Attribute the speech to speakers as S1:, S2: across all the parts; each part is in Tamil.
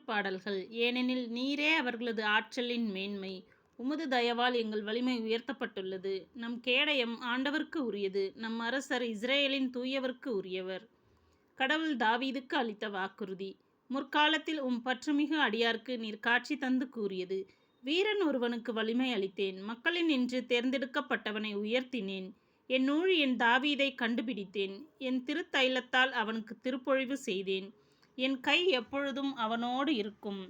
S1: பாடல்கள். ஏனெனில் நீரே அவர்களது ஆற்றலின் மேன்மை. உமது தயவால் எங்கள் வலிமை உயர்த்தப்பட்டுள்ளது. நம் கேடயம் ஆண்டவருக்கு உரியது. நம் அரசர் இஸ்ரேலின் தூயவருக்கு உரியவர். கடவுள் தாவீதுக்கு அளித்த வாக்குறுதி. முற்காலத்தில் பற்றுமிகு அடியார்க்கு நீர் காட்சி தந்து கூறியது. வீரன் ஒருவனுக்கு வலிமை அளித்தேன். மக்களினின்று தேர்ந்தெடுக்கப்பட்டவனை உயர்த்தினேன். என் ஊழியன் தாவீதை கண்டுபிடித்தேன். என் திருத்தைலத்தால் அவனுக்கு திருப்பொழிவு செய்தேன். என் கை எப்பொழுதும் அவனோடு இருக்கும்.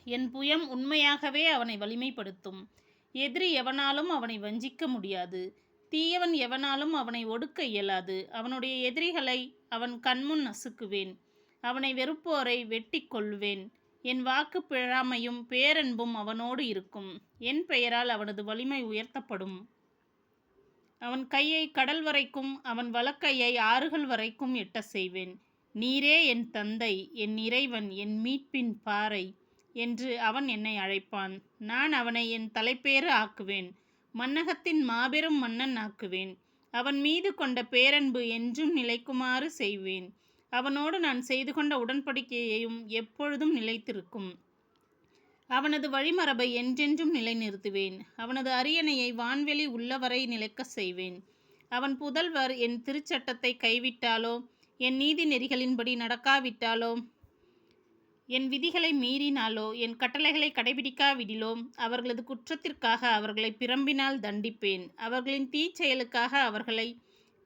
S1: என் புயம் உண்மையாகவே அவனை வலிமைப்படுத்தும். எதிரி எவனாலும் அவனை வஞ்சிக்க முடியாது. தீயவன் எவனாலும் அவனை ஒடுக்க இயலாது. அவனுடைய எதிரிகளை அவன் கண்முன் நசுக்குவேன். அவனை வெறுப்போரை வெட்டி கொள்வேன். என் வாக்கு பிழாமையும் பேரன்பும் அவனோடு இருக்கும். என் பெயரால் அவனது வலிமை உயர்த்தப்படும். அவன் கையை கடல் வரைக்கும் அவன் வலக்கையை ஆறுகள் வரைக்கும் எட்ட செய்வேன். நீரே என் தந்தை, என் இறைவன், என் மீட்பின் பாறை என்று அவன் என்னை அழைப்பான். நான் அவனை என் தலைப்பேறு ஆக்குவேன். மன்னகத்தின் மாபெரும் மன்னன் ஆக்குவேன். அவன் மீது கொண்ட பேரன்பு என்றும் நிலைக்குமாறு செய்வேன். அவனோடு நான் செய்து கொண்ட உடன்படிக்கையையும் எப்பொழுதும் நிலைத்திருக்கும். அவனது வழிமரபை என்றென்றும் நிலைநிறுத்துவேன். அவனது அரியணையை வான்வெளி உள்ளவரை நிலைக்க செய்வேன். அவன் புதல்வர் என் திருச்சட்டத்தை கைவிட்டாலோ, என் நீதி நெறிகளின்படி நடக்காவிட்டாலோ, என் விதிகளை மீறினாலோ, என் கட்டளைகளை கடைபிடிக்காவிடிலோ, அவர்களது குற்றத்திற்காக அவர்களை பிரம்பினால் தண்டிப்பேன். அவர்களின் தீச்செயலுக்காக அவர்களை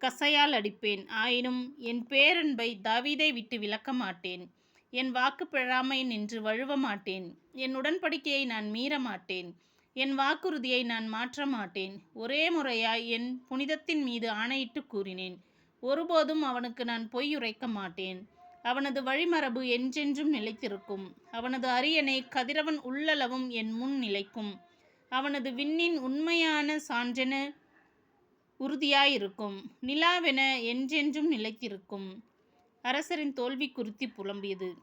S1: கசையால் அடிப்பேன். ஆயினும் என் பேரன்பை தாவீதை விட்டு விலக்க மாட்டேன். என் வாக்கு பிழாமை நின்று வழுவ மாட்டேன். என் உடன்படிக்கையை நான் மீற மாட்டேன். என் வாக்குறுதியை நான் மாற்ற மாட்டேன். ஒரே முறையாய் என் புனிதத்தின் மீது ஆணையிட்டு கூறினேன். ஒருபோதும் அவனுக்கு நான் பொய் உரைக்க மாட்டேன். அவனது வழிமரபு என்றென்றும் நிலைத்திருக்கும். அவனது அரியணை கதிரவன் உள்ளளவும் என் முன் நிலைக்கும். அவனது விண்ணின் உண்மையான சான்றென உறுதியாயிருக்கும். நிலாவென என்றென்றும் நிலைத்திருக்கும். அரசரின் தோல்வி குறித்து புலம்பியது.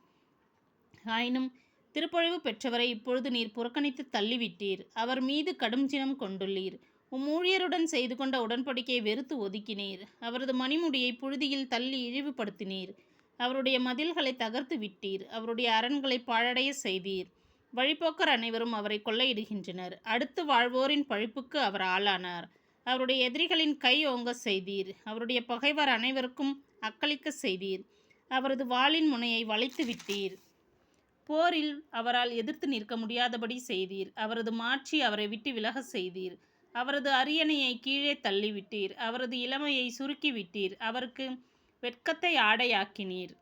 S1: ஆயினும் திருப்பொழிவு பெற்றவரை இப்பொழுது நீர் புறக்கணித்து தள்ளிவிட்டீர். அவர் மீது கடும் சினம் கொண்டுள்ளீர். ஊழியருடன் செய்து கொண்ட உடன்படிக்கையை வெறுத்து ஒதுக்கினீர். அவரது மணிமுடியை புழுதியில் தள்ளி இழிவுபடுத்தினீர். அவருடைய மதில்களை தகர்த்து விட்டீர். அவருடைய அரண்களை பாழடைய செய்தீர். வழிபோக்கர் அனைவரும் அவரை கொள்ளையிடுகின்றனர். அடுத்து வாழ்வோரின் பழிப்புக்கு அவர் ஆளானார். அவருடைய எதிரிகளின் கை ஓங்க செய்தீர். அவருடைய பகைவர் அனைவருக்கும் அக்களிக்க செய்தீர். அவரது வாளின் முனையை வளைத்து விட்டீர். போரில் அவரால் எதிர்த்து நிற்க முடியாதபடி செய்தீர். அவரது மாட்சி அவரை விட்டு விலக செய்தீர். அவரது அரியணையை கீழே தள்ளிவிட்டீர். அவரது இளமையை சுருக்கிவிட்டீர். அவருக்கு வெட்கத்தை ஆடையாக்கினீர்.